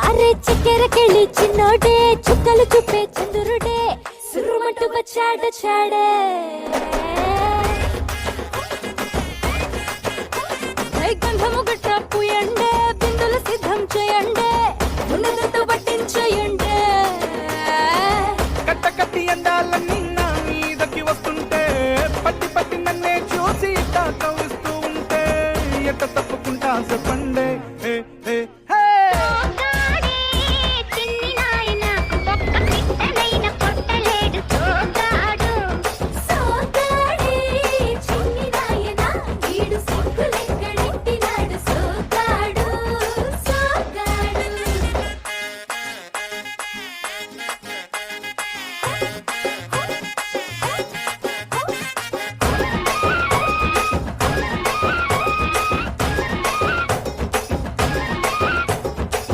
అరే చక్కెరకెళ్ళి చిన్నోడే చుక్కలు చూపే చంద్రుడే సురుమంటూ వచ్చాడు చాడే గంధము గట్ట పూయండే బిందులు సిద్ధం చేయండే ఉన్నదంతా పట్టించేయండే కట్ట కట్టి అందాలన్నీ నా మీదకి వస్తుంది